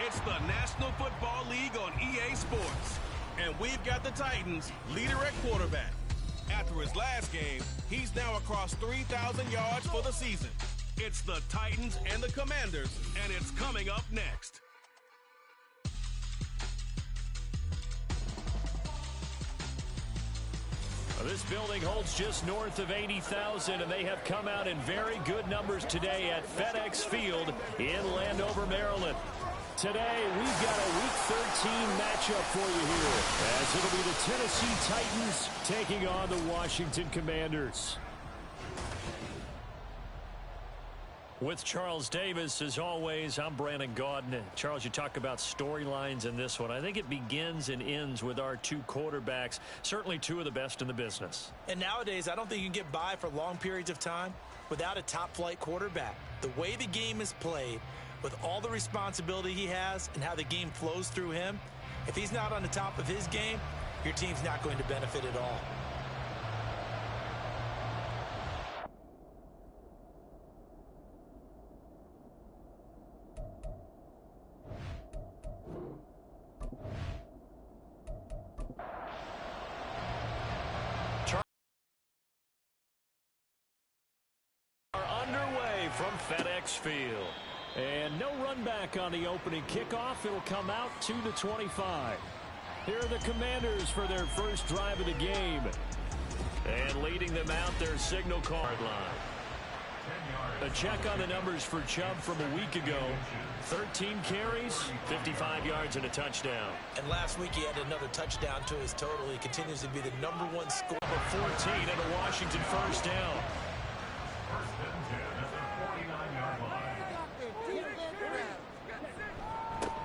It's the National Football League on EA Sports. And we've got the Titans leader at quarterback. After his last game, he's now across 3,000 yards for the season. It's the Titans and the Commanders, and it's coming up next. This building holds just north of 80,000, and they have come out in very good numbers today at FedEx Field in Landover, Maryland. Today, we've got a Week 13 matchup for you here, as it'll be the Tennessee Titans taking on the Washington Commanders. With Charles Davis, as always, I'm Brandon Gaudin. Charles, you talk about storylines in this one. I think it begins and ends with our two quarterbacks, certainly two of the best in the business. And nowadays, I don't think you can get by for long periods of time without a top-flight quarterback. The way the game is played, with all the responsibility he has and how the game flows through him, if he's not on the top of his game, your team's not going to benefit at all. Underway from FedEx Field. And no run back on the opening kickoff. It'll come out to the 25. Here are the Commanders for their first drive of the game. And leading them out, their signal card line. A check on the numbers for Chubb from a week ago. 13 carries, 55 yards, and a touchdown. And last week he had another touchdown to his total. He continues to be the #1 scorer. 14 and a Washington first down.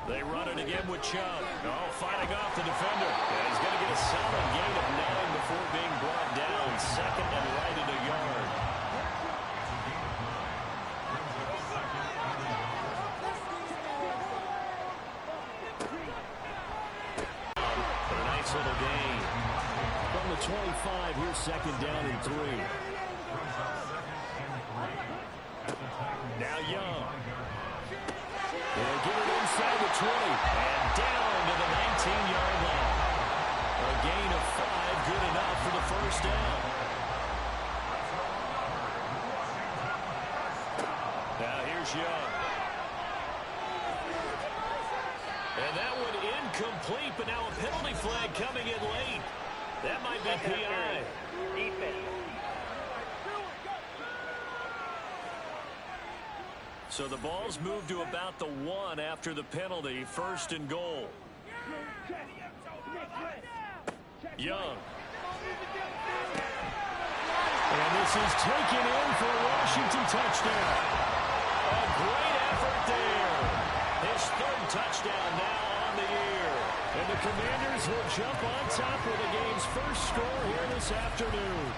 They run it again with Chubb. Oh, fighting off the defender. And he's going to get a solid gain of 9 before being brought down. Second and right at a yard. But a nice little gain. From the 25, here's second down and 3. Now Young. They'll get it inside the 20 and down to the 19-yard line. A gain of 5, good enough for the first down. Now here's Young. And that one incomplete, but now a penalty flag coming in late. That might be PI. So the ball's moved to about the 1 after the penalty, first and goal. Young. And this is taken in for a Washington touchdown. A great effort there. His third touchdown now on the year. And the Commanders will jump on top of the game's first score here this afternoon.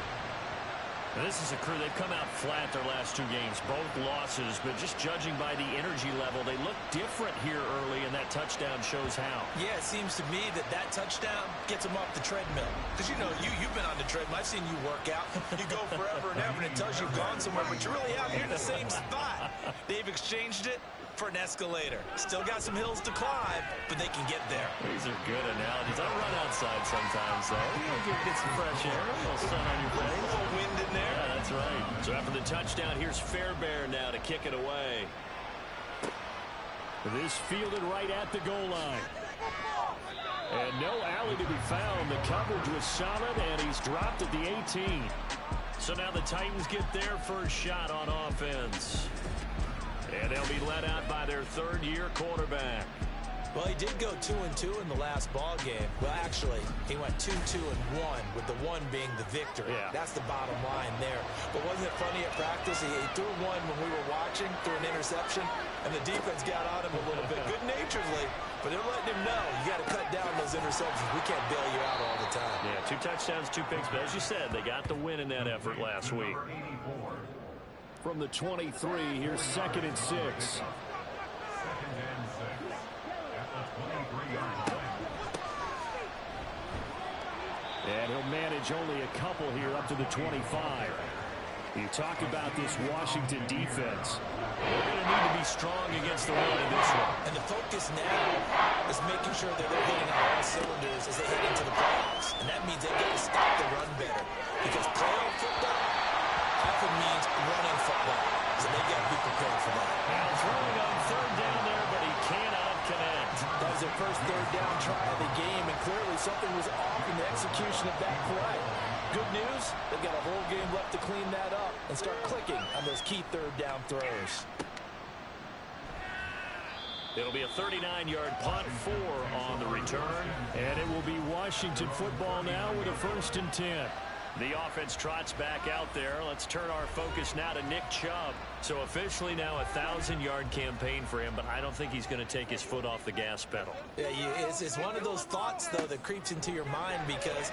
Now, this is a crew, they've come out flat their last 2 games, both losses, but just judging by the energy level, they look different here early, and that touchdown shows how. Yeah, it seems to me that touchdown gets them off the treadmill. Because, you know, you've been on the treadmill. I've seen you work out. You go forever and ever, and it tells you've gone somewhere, but you're really out here in the same spot. They've exchanged it for an escalator. Still got some hills to climb, but they can get there. These are good analogies. I run outside sometimes, though. You get some fresh air, a little sun on your face. A little wind in there. Yeah, that's right. So after the touchdown, here's Fairbairn now to kick it away. This fielded right at the goal line. And no alley to be found. The coverage was solid, and he's dropped at the 18. So now the Titans get their first shot on offense. And they'll be led out by their third-year quarterback. Well, he did go 2-2 in the last ball game. Well, actually, he went 2-2-1, with the 1 being the victory. Yeah. That's the bottom line there. But wasn't it funny at practice? He threw one when we were watching, threw an interception, and the defense got on him a little bit, good-naturedly. But they're letting him know, you got to cut down those interceptions. We can't bail you out all the time. Yeah, 2 touchdowns, 2 picks. But as you said, they got the win in that effort last week. From the 23, here's second and 6. And he'll manage only a couple here up to the 25. You talk about this Washington defense. They're going to need to be strong against the run in this one. And the focus now is making sure that they're hitting on all cylinders as they head into the playoffs. And that means they've got to stop the run better. Because playoff football often means running football. So they've got to be prepared for that. Now throwing on third down there, but he cannot connect. That was their first third down try of the game, and clearly something was off in the execution of that play. Good news, they've got a whole game left to clean that up and start clicking on those key third down throws. It'll be a 39-yard punt, 4 on the return. And it will be Washington football now with a 1st and 10. The offense trots back out there. Let's turn our focus now to Nick Chubb. So officially now a 1,000-yard campaign for him, but I don't think he's going to take his foot off the gas pedal. Yeah, it's one of those thoughts, though, that creeps into your mind because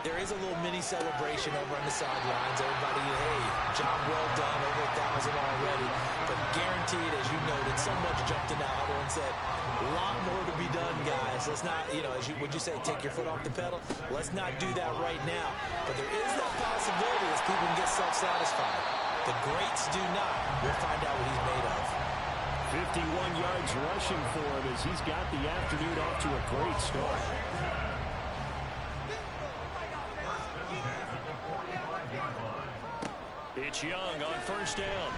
there is a little mini celebration over on the sidelines. Everybody, hey, job well done, over 1,000 already. But guaranteed, as you noted, so much jumped in that huddle and said, a lot more to be done, guys. Let's not, would you say, take your foot off the pedal? Let's not do that right now. But there is that possibility as people can get self-satisfied. The greats do not. We'll find out what he's made of. 51 yards rushing for him as he's got the afternoon off to a great start. It's Young on 1st down.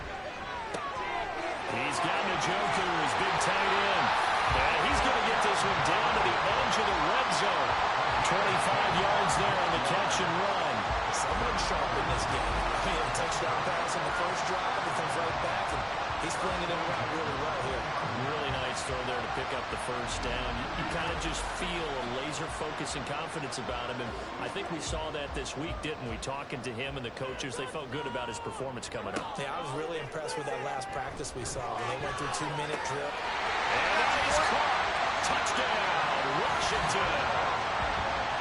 He's got Njoku, his big tight end. And he's going to get this one down to the edge of the red zone. 25 yards there on the catch and run. Someone sharp in this game. He had a touchdown pass on the first drive. He comes right back, and he's flinging it around really well here. Really nice throw there to pick up the 1st down. You kind of just feel a laser focus and confidence about him, and I think we saw that this week, didn't we? Talking to him and the coaches, they felt good about his performance coming up. Yeah, I was really impressed with that last practice we saw when they went through a 2-minute drill. And he's caught. Touchdown, Washington.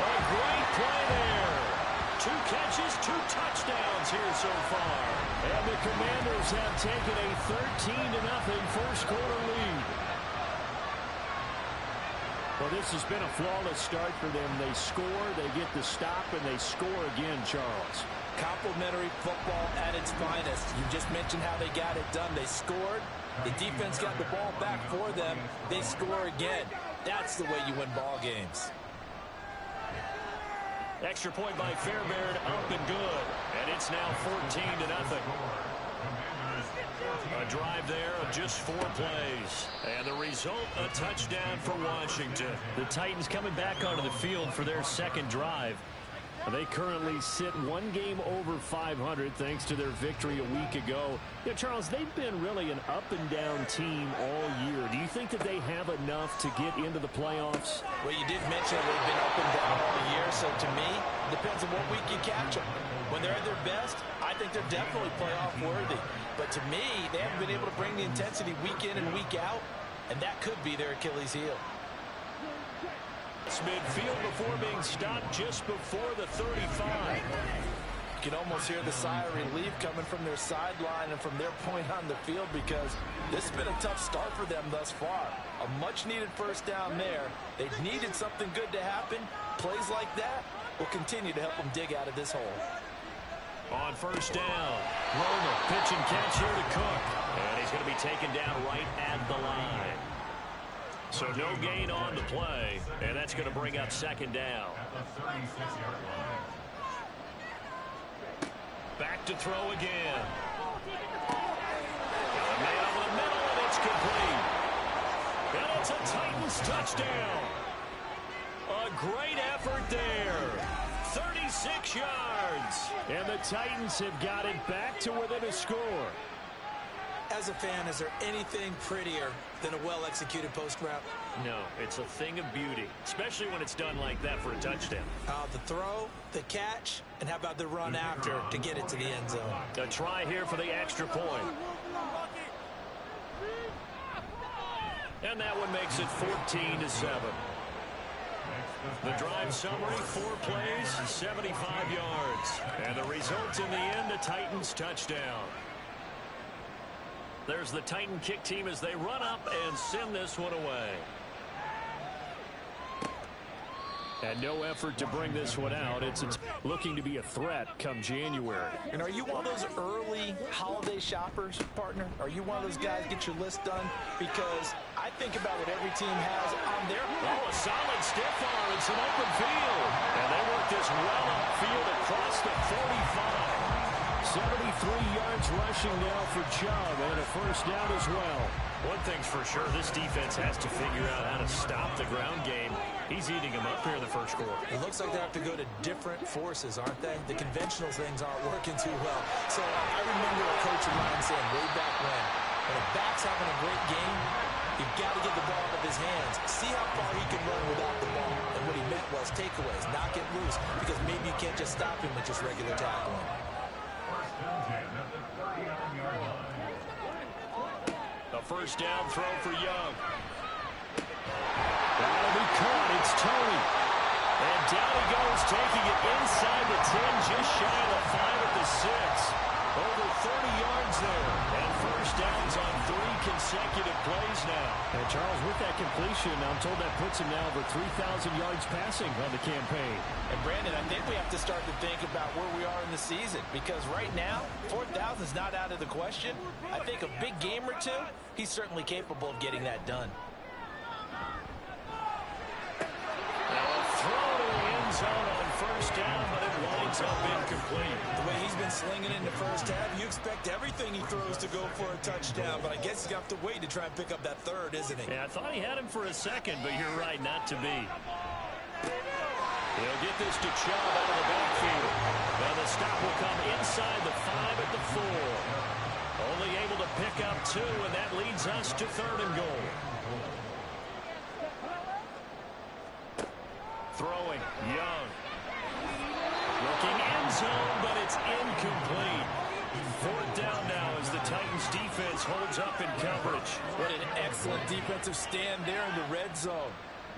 A great play there. 2 catches, 2 touchdowns here so far. And the Commanders have taken a 13-0 first quarter lead. Well, this has been a flawless start for them. They score, they get the stop, and they score again, Charles. Complimentary football at its finest. You just mentioned how they got it done. They scored. The defense got the ball back for them. They score again. That's the way you win ball games. Extra point by Fairbairn, up and good. And it's now 14-0. A drive there of just 4 plays. And the result, a touchdown for Washington. The Titans coming back onto the field for their 2nd drive. They currently sit 1 game over 500 thanks to their victory a week ago. Yeah, Charles, they've been really an up-and-down team all year. Do you think that they have enough to get into the playoffs? Well, you did mention they've been up and down all year, so to me, it depends on what week you catch them. When they're at their best, I think they're definitely playoff worthy. But to me, they haven't been able to bring the intensity week in and week out, and that could be their Achilles heel. Midfield before being stopped just before the 35. You can almost hear the sigh of relief coming from their sideline and from their point on the field because this has been a tough start for them thus far. A much-needed 1st down there. They needed something good to happen. Plays like that will continue to help them dig out of this hole. On 1st down, Romo, pitch and catch here to Cook. And he's going to be taken down right at the line. So no gain on the play, and that's going to bring up 2nd down. Back to throw again. Got a man over the middle, and it's complete. And it's a Titans touchdown. A great effort there. 36 yards. And the Titans have got it back to within a score. As a fan, is there anything prettier than a well-executed post route? No, it's a thing of beauty, especially when it's done like that for a touchdown. The throw, the catch, and how about the run after to get it to the end zone? A try here for the extra point. And that one makes it 14-7. The drive summary, 4 plays, 75 yards. And the result in the end, a Titans touchdown. There's the Titan kick team as they run up and send this one away. And no effort to bring this one out. It's looking to be a threat come January. And are you one of those early holiday shoppers, partner? Are you one of those guys get your list done? Because I think about what every team has on their... Oh, a solid stiff arm and some open field. And they work this well upfield across the 45. 73 yards rushing now for Chubb, and a first down as well. One thing's for sure, this defense has to figure out how to stop the ground game. He's eating them up here in the first quarter. It looks like they have to go to different forces, aren't they? The conventional things aren't working too well. So I remember a coach of mine saying way back when a back's having a great game, you've got to get the ball out of his hands. See how far he can run without the ball. And what he meant was takeaways, knock it loose, because maybe you can't just stop him with just regular tackling. A first down throw for Young. That'll be caught. It's Tony. And down he goes, taking it inside the 10, just shy of the 5 at the 6. Over 30 yards there. And first downs on 3 consecutive plays now. And Charles, with that completion, I'm told that puts him now over 3,000 yards passing on the campaign. And Brandon, I think we have to start to think about where we are in the season, because right now, 4,000 is not out of the question. I think a big game or two, he's certainly capable of getting that done. Throw to the end zone on first down, but it winds up incomplete. The way he's been slinging in the first half, you expect everything he throws to go for a touchdown, but I guess he's got to wait to try and pick up that third, isn't he? Yeah, I thought he had him for a second, but you're right, not to be. He'll get this to Chubb out of the backfield. Now the stop will come inside the 5 at the 4. Only able to pick up 2, and that leads us to 3rd and goal. Throwing, Young. Looking end zone, but it's incomplete. 4th down now as the Titans defense holds up in coverage. What an excellent defensive stand there in the red zone.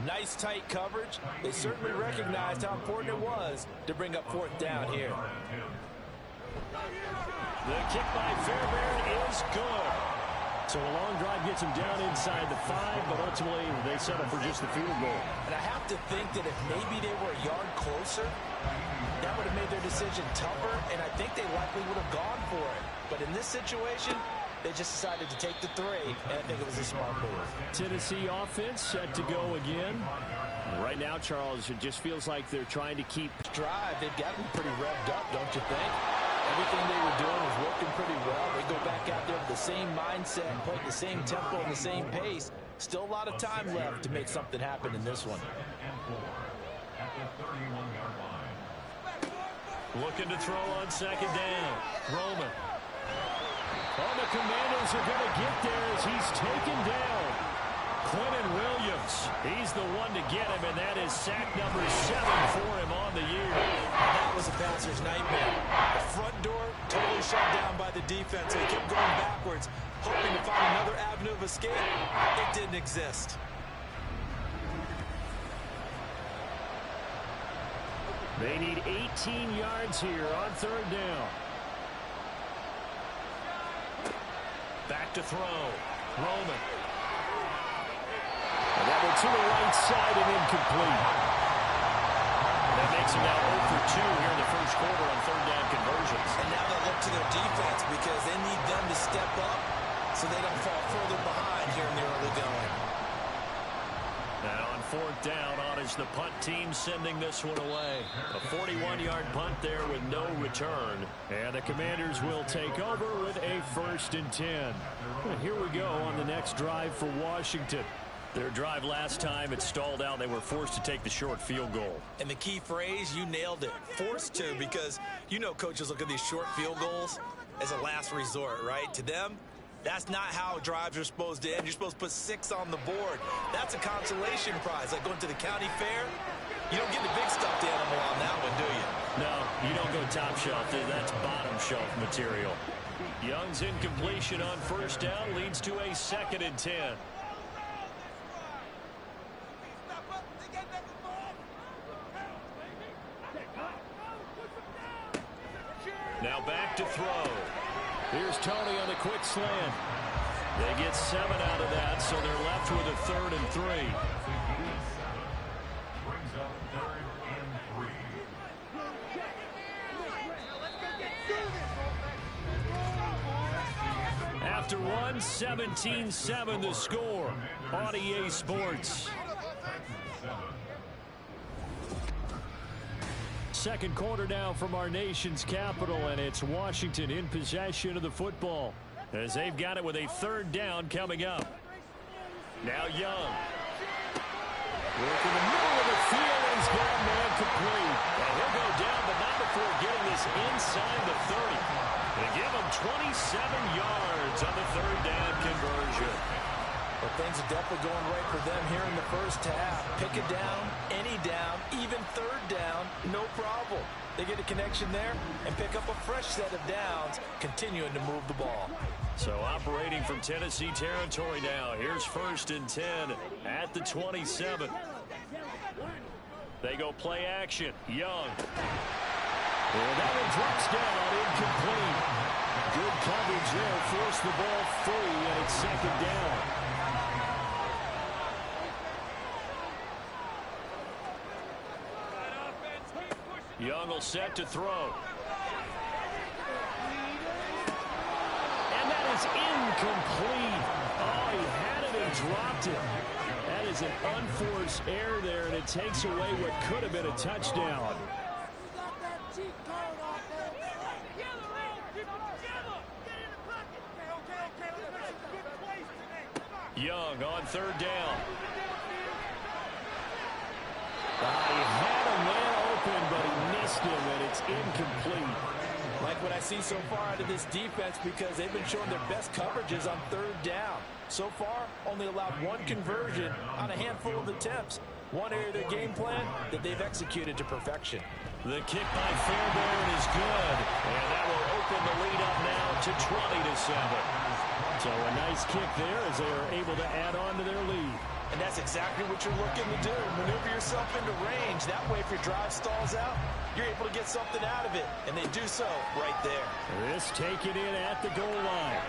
Nice tight coverage. They certainly recognized how important it was to bring up 4th down here. The kick by Fairbairn is good. So a long drive gets him down inside the 5, but ultimately they settle for just the field goal. And I have to think that if maybe they were a yard closer, that would have made their decision tougher, and I think they likely would have gone for it. But in this situation, they just decided to take the 3, and I think it was a smart move. Tennessee offense set to go again. Right now, Charles, it just feels like they're trying to keep drive. They've got to be pretty revved up, don't you think? Everything they were doing was working pretty well. They go back out there with the same mindset, playing the same tempo and the same pace. Still a lot of time left to make something happen in this one. Looking to throw on 2nd down. Roman. Oh, the Commanders are going to get there as he's taken down. Quentin Williams. He's the one to get him, and that is sack number 7 for him on the year. That was a bouncer's nightmare. The front door totally shut down by the defense. They kept going backwards, hoping to find another avenue of escape. It didn't exist. They need 18 yards here on 3rd down. Back to throw. Roman. And that one to the right side and incomplete. That makes him now 0 for 2 here in the first quarter on 3rd down conversions. And now they'll look to their defense because they need them to step up so they don't fall further behind here in the early going. Now on 4th down, on is the punt team sending this one away. A 41-yard punt there with no return. And the Commanders will take over with a 1st and 10. And here we go on the next drive for Washington. Their drive last time, it stalled out. They were forced to take the short field goal. And the key phrase, you nailed it. Forced to, because you know coaches look at these short field goals as a last resort, right? To them, that's not how drives are supposed to end. You're supposed to put 6 on the board. That's a consolation prize. Like going to the county fair, you don't get the big stuffed animal on that one, do you? No, you don't go top shelf. That's bottom shelf material. Young's incompletion on 1st down leads to a 2nd and 10. Now back to throw. Here's Tony on the quick slant. They get 7 out of that, so they're left with a 3rd and 3. after one. 17-7 the score on EA Sports. Second quarter now from our nation's capital, and it's Washington in possession of the football as they've got it with a third down coming up. Now Young. Work in the middle of the field, and he's got a man complete. And he'll go down, but not before getting this inside the 30. They give him 27 yards on the third down conversion. Well, things are definitely going right for them here in the first half. Pick a down, any down, even third down, no problem. They get a connection there and pick up a fresh set of downs, continuing to move the ball. So operating from Tennessee territory now. Here's 1st and 10 at the 27. They go play action. Young. And that one drops down, incomplete. Good coverage there. Force the ball free, and it's 2nd down. Young will set to throw. And that is incomplete. Oh, he had it and dropped it. That is an unforced error there, and it takes away what could have been a touchdown. Young on 3rd down. He had a man open, but he missed him, and it's incomplete. Like what I see so far out of this defense, because they've been showing their best coverages on 3rd down. So far, only allowed one conversion on a handful of attempts. One area of their game plan that they've executed to perfection. The kick by Fairbairn is good, and that will open the lead up now to 20-7. So a nice kick there as they are able to add on to their lead. And that's exactly what you're looking to do. Maneuver yourself into range. That way, if your drive stalls out, you're able to get something out of it. And they do so right there. This taken in at the goal line.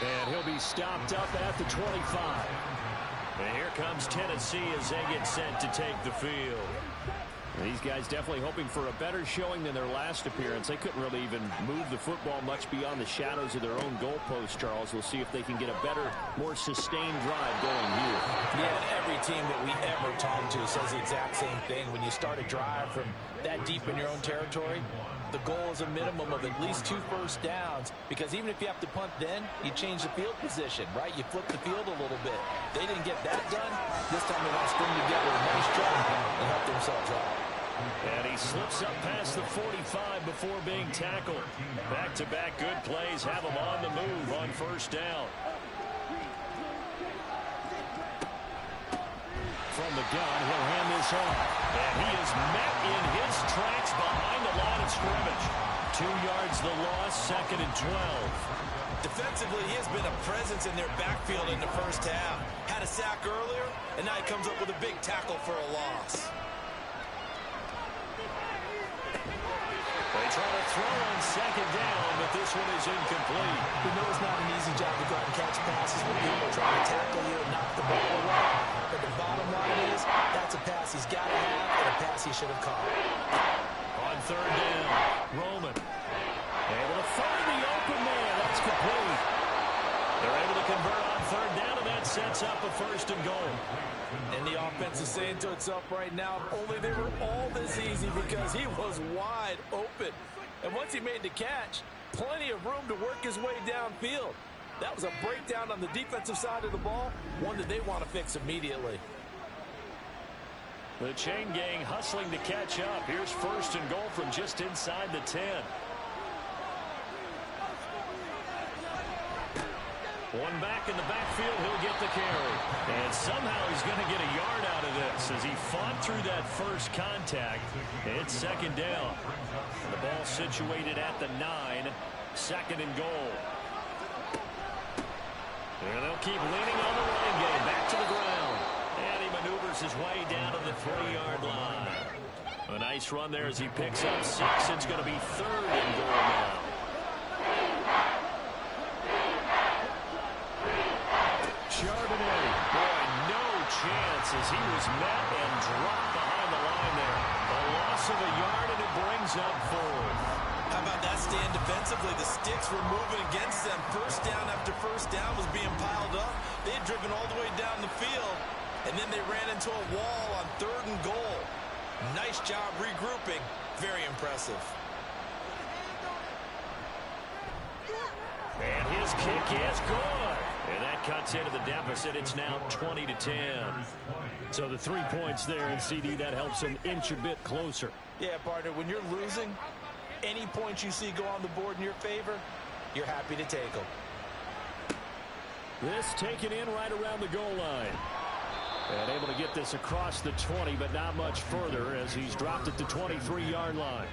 And he'll be stopped up at the 25. And here comes Tennessee as they get set to take the field. These guys definitely hoping for a better showing than their last appearance. They couldn't really even move the football much beyond the shadows of their own goalpost, Charles. We'll see if they can get a better, more sustained drive going here. Yeah, and every team that we ever talk to says the exact same thing. When you start a drive from that deep in your own territory, the goal is a minimum of at least 2 first downs, because even if you have to punt then, you change the field position, right? You flip the field a little bit. They didn't get that done. This time they want to string together a nice drive and help themselves out. And he slips up past the 45 before being tackled. Back-to-back good plays have him on the move on 1st down. From the gun, he'll hand this off. And he is met in his tracks behind the line of scrimmage. 2 yards the loss, 2nd and 12. Defensively, he has been a presence in their backfield in the first half. Had a sack earlier, and now he comes up with a big tackle for a loss. They try to throw on 2nd down, but this one is incomplete. We know it's not an easy job to go out and catch passes when people try to tackle you and knock the ball away. But the bottom line is, that's a pass he's got to have and a pass he should have caught. On 3rd down, Roman able to find the open man. That's complete. They're able to convert on 3rd down, and that sets up a 1st and goal. And the offense is saying to itself right now, only they were all this easy because he was wide open. And once he made the catch, plenty of room to work his way downfield. That was a breakdown on the defensive side of the ball, one that they want to fix immediately. The chain gang hustling to catch up. Here's 1st and goal from just inside the 10. One back in the backfield, he'll get the carry. And somehow he's going to get a yard out of this as he fought through that first contact. It's 2nd down. The ball situated at the 9, 2nd and goal. And they'll keep leaning on the running game. Back to the ground. And he maneuvers his way down to the 3-yard line. A nice run there as he picks up 6. It's going to be 3rd and goal now. Charbonnet, boy, no chance as he was met and dropped behind the line there. A loss of a yard, and it brings up 4th. How about that stand defensively? The sticks were moving against them. First down after first down was being piled up. They had driven all the way down the field, and then they ran into a wall on 3rd and goal. Nice job regrouping. Very impressive. And his kick is good. And that cuts into the deficit. It's now 20-10. So the 3 points there, and CD, that helps them inch a bit closer. Yeah, partner, when you're losing, any points you see go on the board in your favor, you're happy to take them. This taken in right around the goal line. And able to get this across the 20, but not much further as he's dropped at the 23-yard line.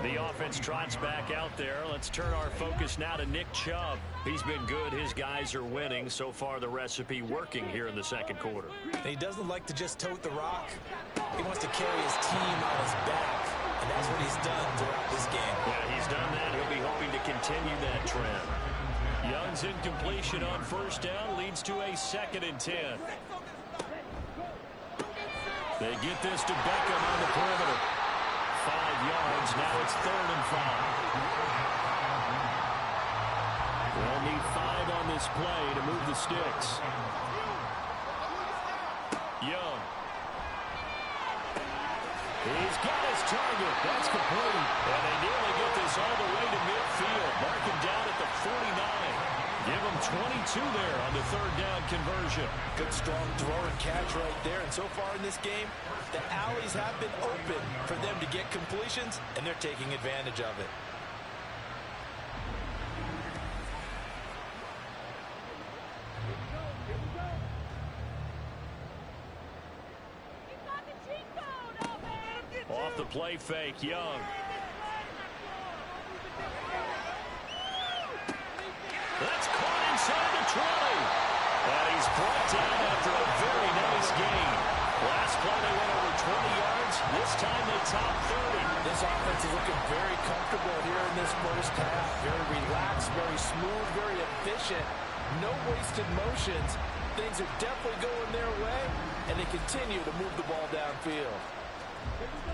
The offense trots back out there. Let's turn our focus now to Nick Chubb. He's been good. His guys are winning. So far, the recipe working here in the second quarter. He doesn't like to just tote the rock. He wants to carry his team on his back. And that's what he's done throughout this game. Yeah, he's done that. He'll be hoping to continue that trend. Young's incompletion on first down leads to a 2nd and 10. They get this to Beckham on the perimeter. 5 yards. Now it's 3rd and 5. They'll need 5 on this play to move the sticks. Young. He's got his target. That's complete. And they nearly get this all the way to midfield. Mark him down at the 49. Give him 22 there on the 3rd down conversion. Good strong throw and catch right there. And so far in this game, the alleys have been open for them to get completions, and they're taking advantage of it. Off the play fake, Young. That's caught inside the 20. And he's brought down after a very nice gain. Last play they went over 20 yards. This time they top 30. This offense is looking very comfortable here in this first half. Very relaxed, very smooth, very efficient. No wasted motions. Things are definitely going their way, and they continue to move the ball downfield.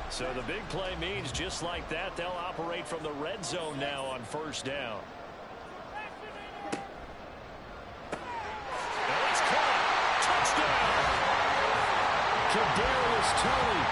So the big play means just like that, they'll operate from the red zone now on first down. And it's caught. Touchdown! Kadarius Toney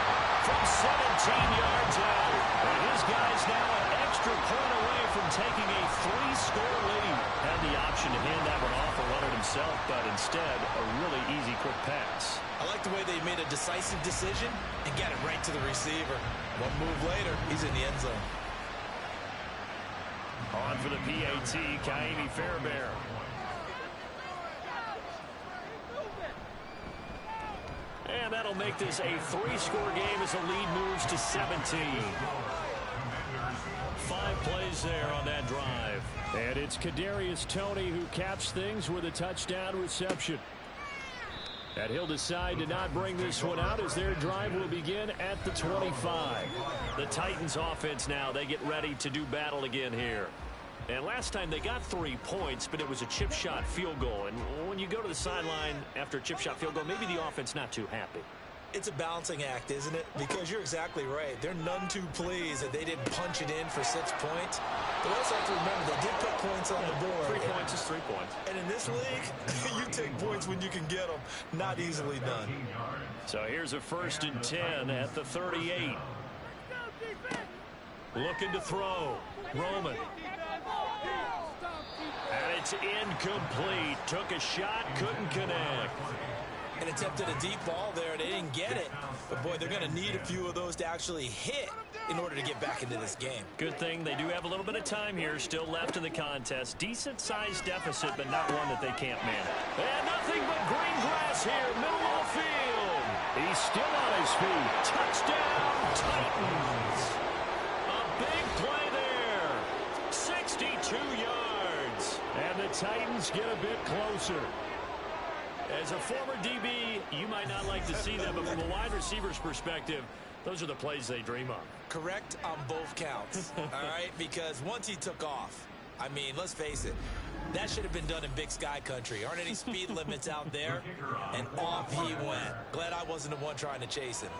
from 17 yards out. And his guy's now an extra point away from taking a 3-score lead. Had the option to hand that one off or run it himself, but instead a really easy quick pass. I like the way they made a decisive decision and got it right to the receiver. One move later, he's in the end zone. On for the PAT, Kaimi Fairbairn. And that'll make this a 3-score game as the lead moves to 17. 5 plays there on that drive. And it's Kadarius Toney who caps things with a touchdown reception. And he'll decide to not bring this one out as their drive will begin at the 25. The Titans offense now, they get ready to do battle again here. And last time they got 3 points, but it was a chip shot field goal. And when you go to the sideline after a chip shot field goal, maybe the offense not too happy. It's a balancing act, isn't it? Because you're exactly right. They're none too pleased that they didn't punch it in for 6 points. But also have to remember, they did put points on the board. 3 points is 3 points. And in this league, you take points when you can get them. Not easily done. So here's a 1st and 10 at the 38. Looking to throw. Roman. And it's incomplete. Took a shot, couldn't connect. And attempted a deep ball there. They didn't get it. But, boy, they're going to need a few of those to actually hit in order to get back into this game. Good thing they do have a little bit of time here still left in the contest. Decent-sized deficit, but not one that they can't manage. And nothing but green grass here, middle of the field. He's still on his feet. Touchdown, Titans. A big play there. 62 yards. And the Titans get a bit closer. As a former DB, you might not like to see them, but from a wide receiver's perspective, those are the plays they dream of. Correct on both counts, all right? Because once he took off, I mean, let's face it, that should have been done in Big Sky country. Aren't any speed limits out there? And off he went. Glad I wasn't the one trying to chase him.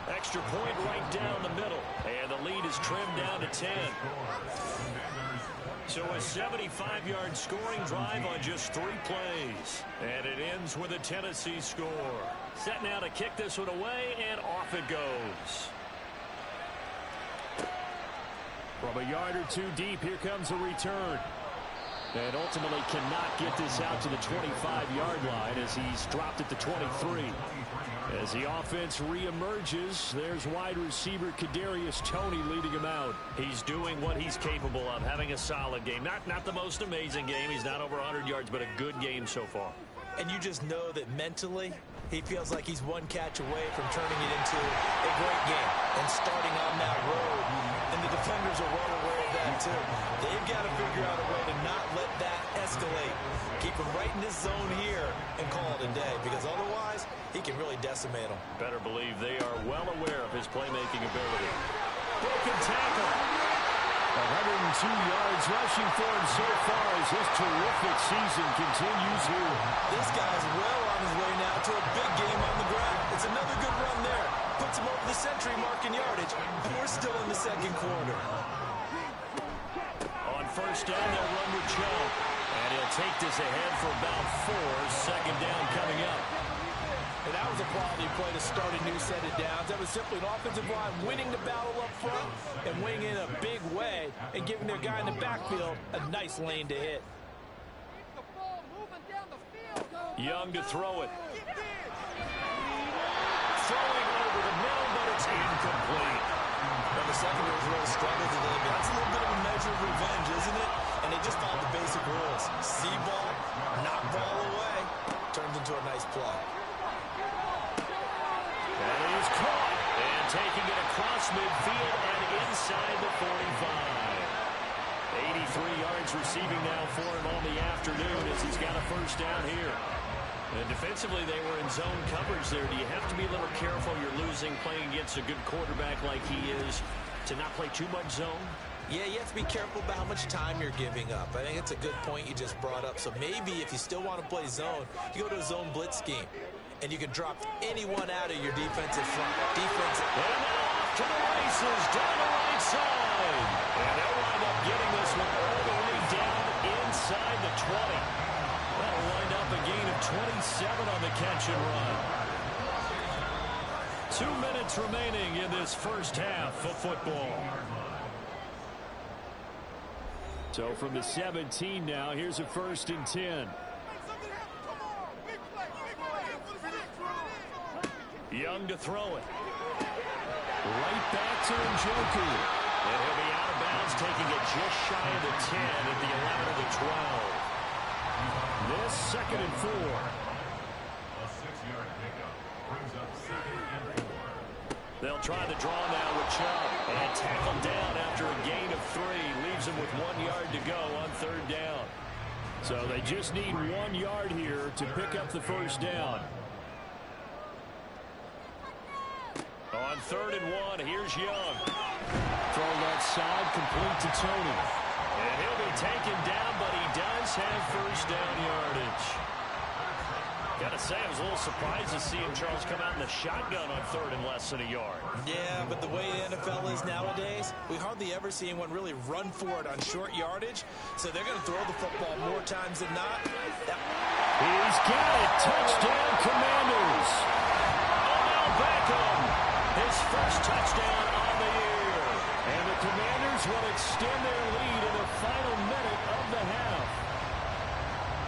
Extra point right down the middle. And the lead is trimmed down to 10. So a 75-yard scoring drive on just 3 plays. And it ends with a Tennessee score. Set now to kick this one away, and off it goes. From a yard or 2 deep, here comes a return. And ultimately cannot get this out to the 25-yard line as he's dropped at the 23. As the offense reemerges, there's wide receiver Kadarius Toney leading him out. He's doing what he's capable of, having a solid game. Not the most amazing game. He's not over 100 yards, but a good game so far. And you just know that mentally, he feels like he's one catch away from turning it into a great game and starting on that road. And the defenders are well aware of that, too. They've got to figure out a way to not let that escalate. Keep him right in this zone here and call it a day, because otherwise, he can really decimate them. Better believe they are well aware of his playmaking ability. Broken tackle. 102 yards rushing for him so far as his terrific season continues here. This guy's well on his way now to a big game on the ground. It's another good run there. Puts him over the century mark in yardage, and we're still in the second quarter. On first down, they'll run with Chubb. And he'll take this ahead for about 4. Second down coming up. And that was a quality play to start a new set of downs. That was simply an offensive line winning the battle up front and winning in a big way and giving their guy in the backfield a nice lane to hit. Young to throw it. Throwing over the middle, but it's incomplete. Well, the secondary's really struggled today, but that's a little bit of a measure of revenge, isn't it? And they just followed the basic rules. See ball, knock ball away. Turns into a nice play. And he is caught. And taking it across midfield and inside the 45. 83 yards receiving now for him on the afternoon as he's got a first down here. And defensively, they were in zone coverage there. Do you have to be a little careful? You're losing playing against a good quarterback like he is to not play too much zone? Yeah, you have to be careful about how much time you're giving up. I think it's a good point you just brought up. So maybe if you still want to play zone, you go to a zone blitz scheme. And you can drop anyone out of your defensive front. And off to the races down the right side. And they'll wind up getting this one all the way down inside the 20. That'll wind up a gain of 27 on the catch and run. 2 minutes remaining in this first half of football. So from the 17 now, here's a 1st and 10. Young to throw it. Right back to Njoku. And he'll be out of bounds, taking it just shy of the 10 at the 11 of the 12. This 2nd and 4. A 6-yard pickup brings up 2nd and 4. They'll try the draw now with Chubb. And tackled down after a gain of 3. Leaves him with 1 yard to go on 3rd down. So they just need 1 yard here to pick up the first down. On 3rd and 1, here's Young. Throw that side complete to Toney. And he'll be taken down, but he does have first down yardage. Gotta say, I was a little surprised to see him, Charles, come out in the shotgun on 3rd and less than a yard. Yeah, but the way the NFL is nowadays, we hardly ever see anyone really run for it on short yardage. So they're going to throw the football more times than not. He's got it. Touchdown, Commanders. Odell Beckham, his first touchdown on the year. And the Commanders will extend their lead in the final minute of the half.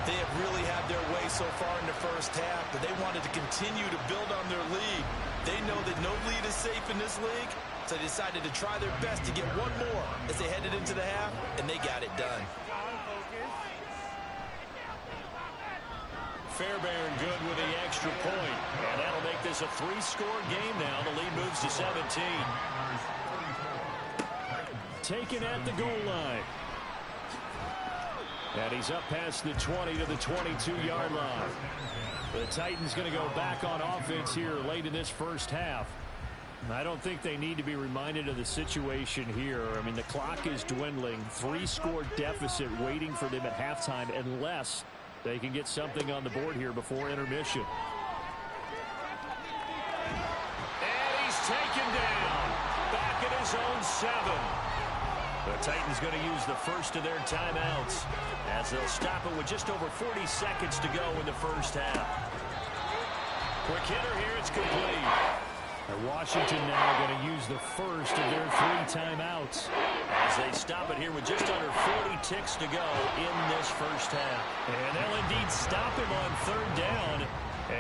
They have really had their way so far in the first half, but they wanted to continue to build on their lead. They know that no lead is safe in this league, so they decided to try their best to get one more as they headed into the half, and they got it done. Fairbairn good with the extra point, and that'll make this a 3-score game now. The lead moves to 17. Taken at the goal line. And he's up past the 20 to the 22-yard line. The Titans going to go back on offense here late in this first half. I don't think they need to be reminded of the situation here. I mean, the clock is dwindling. 3-score deficit waiting for them at halftime unless they can get something on the board here before intermission. 7. The Titans going to use the first of their timeouts as they'll stop it with just over 40 seconds to go in the first half. Quick hitter here, it's complete. Washington now going to use the first of their 3 timeouts as they stop it here with just under 40 ticks to go in this first half. And they'll indeed stop him on 3rd down.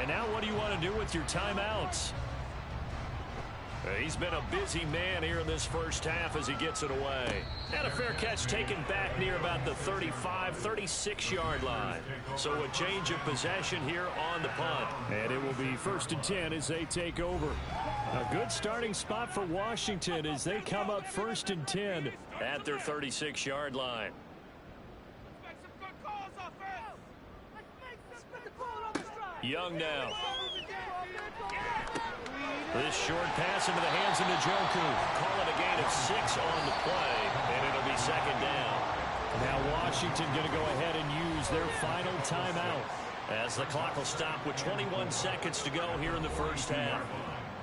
And now what do you want to do with your timeouts? He's been a busy man here in this first half as he gets it away. And a fair catch taken back near about the 35, 36-yard line. So a change of possession here on the punt. And it will be 1st and 10 as they take over. A good starting spot for Washington as they come up 1st and 10 at their 36-yard line. Young now. This short pass into the hands of Njoku. Call it a gain of 6 on the play, and it'll be 2nd down. Now Washington going to go ahead and use their final timeout as the clock will stop with 21 seconds to go here in the first half.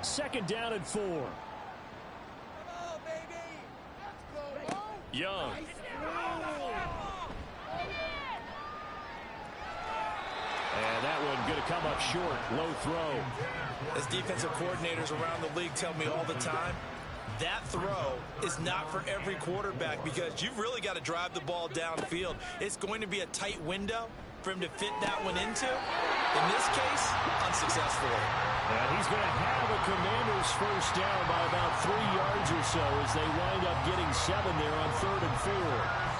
2nd down and 4. Young. And that one going to come up short. Low throw. As defensive coordinators around the league tell me all the time, that throw is not for every quarterback because you've really got to drive the ball downfield. It's going to be a tight window for him to fit that one into. In this case, unsuccessfully. And he's going to have a Commanders first down by about 3 yards or so as they wind up getting 7 there on 3rd and 4.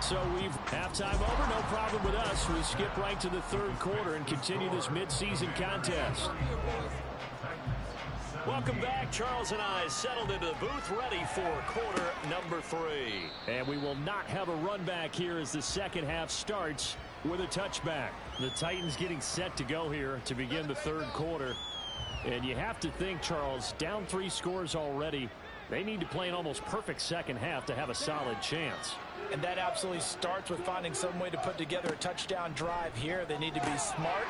So we've halftime over, no problem with us. We skip right to the 3rd quarter and continue this midseason contest. Welcome back. Charles and I settled into the booth ready for quarter number 3. And we will not have a run back here as the second half starts with a touchback. The Titans getting set to go here to begin the 3rd quarter. And you have to think, Charles, down 3 scores already. They need to play an almost perfect second half to have a solid chance. And that absolutely starts with finding some way to put together a touchdown drive here. They need to be smart,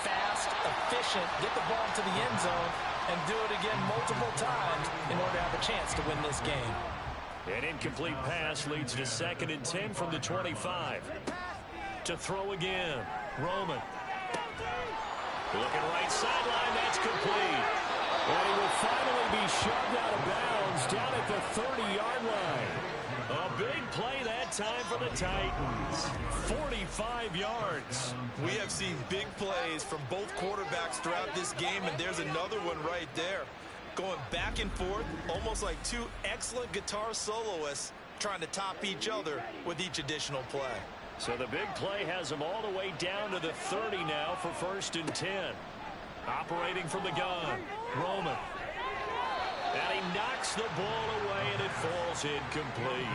fast, efficient, get the ball to the end zone, and do it again multiple times in order to have a chance to win this game. An incomplete pass leads to 2nd and 10 from the 25. To throw again, Roman. Looking right sideline, that's complete. And he will finally be shoved out of bounds down at the 30-yard line. A big play that time for the Titans. 45 yards. We have seen big plays from both quarterbacks throughout this game, and there's another one right there. Going back and forth, almost like 2 excellent guitar soloists trying to top each other with each additional play. So the big play has them all the way down to the 30 now for 1st and 10. Operating from the gun, Roman. And he knocks the ball away, and it falls incomplete.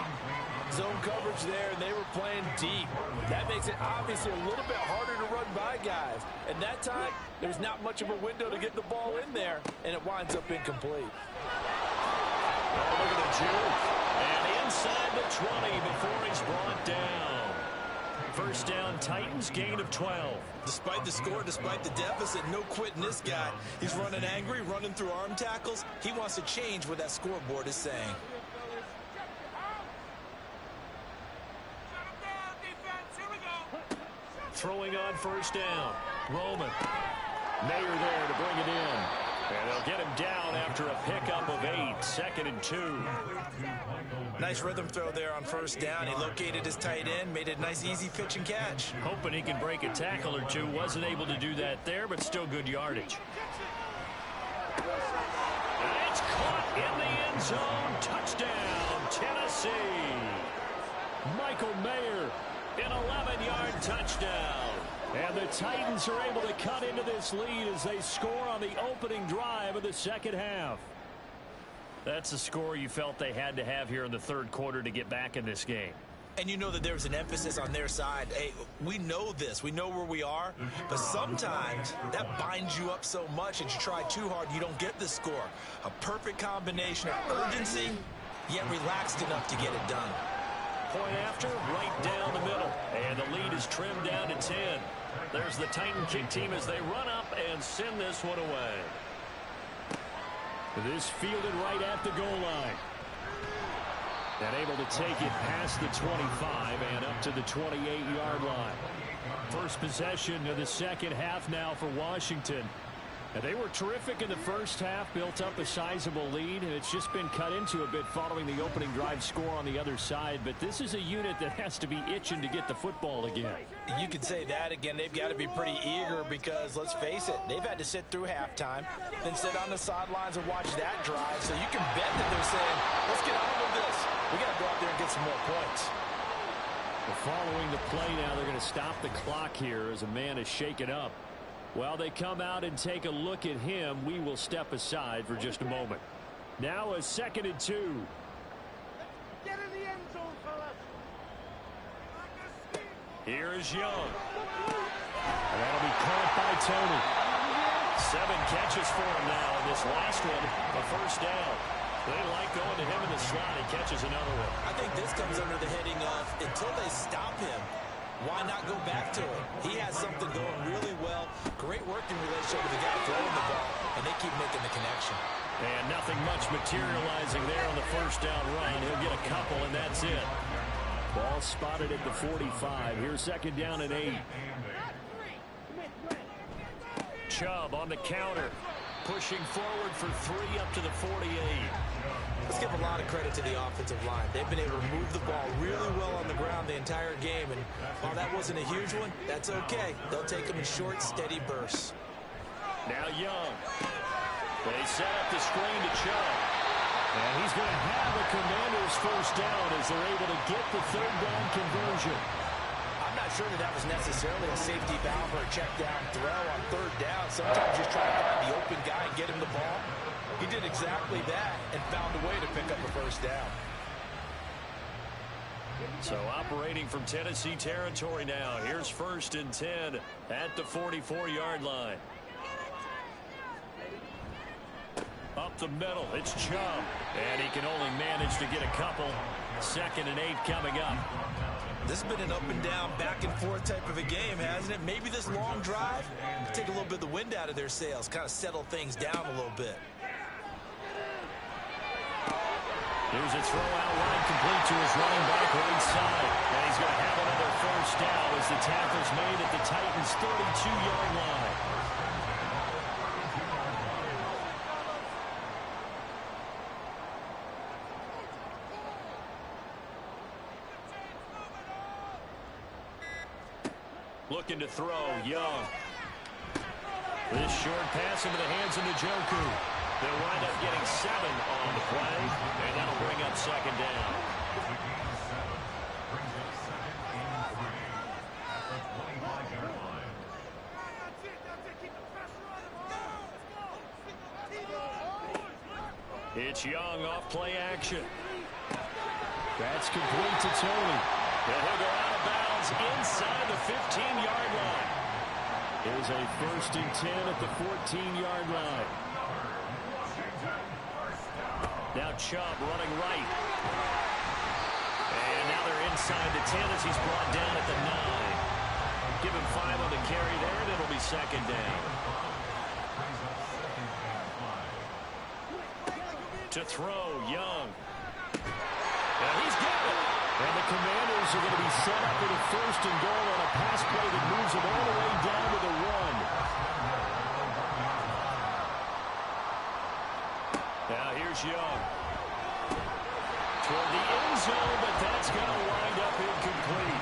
Zone coverage there, and they were playing deep. That makes it obviously a little bit harder to run by guys. And that time, there's not much of a window to get the ball in there, and it winds up incomplete. Oh, look at the juke. And inside the 20 before he's brought down. First down, Titans, gain of 12. Despite the score, despite the deficit, no quitting this guy. He's running angry, running through arm tackles. He wants to change what that scoreboard is saying. Throwing on first down, Roman. Mayer there to bring it in. And they'll get him down after a pickup of 8, 2nd and 2. Nice rhythm throw there on first down. He located his tight end, made a nice easy pitch and catch. Hoping he can break a tackle or two. Wasn't able to do that there, but still good yardage. And it's caught in the end zone. Touchdown, Tennessee. Michael Mayer, an 11-yard touchdown. And the Titans are able to cut into this lead as they score on the opening drive of the second half. That's the score you felt they had to have here in the 3rd quarter to get back in this game. And you know that there's an emphasis on their side. Hey, we know this. We know where we are. But sometimes that binds you up so much that you try too hard, you don't get the score. A perfect combination of urgency, yet relaxed enough to get it done. Point after, right down the middle. And the lead is trimmed down to 10. There's the Titan kick team as they run up and send this one away. This fielded right at the goal line. And able to take it past the 25 and up to the 28-yard line. First possession of the second half now for Washington. And they were terrific in the first half, built up a sizable lead, and it's just been cut into a bit following the opening drive score on the other side. But this is a unit that has to be itching to get the football again. You could say that again. They've got to be pretty eager because, let's face it, they've had to sit through halftime, then sit on the sidelines and watch that drive. So you can bet that they're saying, let's get on with this. We got to go out there and get some more points. Following the play now, they're going to stop the clock here as a man is shaken up. While they come out and take a look at him, we will step aside for just a moment. Now a 2nd and 2. Get in the end zone, fellas. Here is Young. And that'll be caught by Tony. 7 catches for him now. This last one, a first down. They like going to him in the slot. He catches another one. I think this comes under the heading of until they stop him, why not go back to it? He has something going really well. Great working relationship with the guy throwing the ball, and they keep making the connection. And nothing much materializing there on the first down run. He'll get a couple, and that's it. Ball spotted at the 45. Here's 2nd down and 8. Chubb on the counter, pushing forward for 3 up to the 48. Let's give a lot of credit to the offensive line. They've been able to move the ball really well on the ground the entire game. And while that wasn't a huge one, that's okay. They'll take them in short, steady bursts. Now Young. They set up the screen to Chubb. And he's going to have a Commanders first down as they're able to get the 3rd down conversion. I'm not sure that was necessarily a safety valve or a check down throw on 3rd down. Sometimes just try to find the open guy and get him the ball. He did exactly that and found a way to pick up a first down. So operating from Tennessee territory now. Here's 1st and 10 at the 44-yard line. Up the middle, it's Chubb. And he can only manage to get a couple. 2nd and 8 coming up. This has been an up and down, back and forth type of a game, hasn't it? Maybe this long drive take a little bit of the wind out of their sails, kind of settle things down a little bit. Here's a throw out wide, complete to his running back right side. And he's going to have another first down as the tackle's made at the Titans' 32-yard line. Looking to throw, Young. This short pass into the hands of Njoku. They'll wind up getting 7 on the play, and that'll bring up 2nd down. It's Young off play action. That's complete to Tony. And he'll go out of bounds inside the 15-yard line. Here's a 1st and 10 at the 14-yard line. Now Chubb running right. And now they're inside the 10 as he's brought down at the 9. Give him 5 on the carry there, and it'll be 2nd down. To throw, Young. And he's got it. And the Commanders are going to be set up with a 1st and goal on a pass play that moves them all the way down to the 1. Now here's Young. Toward the end zone, but that's going to wind up incomplete.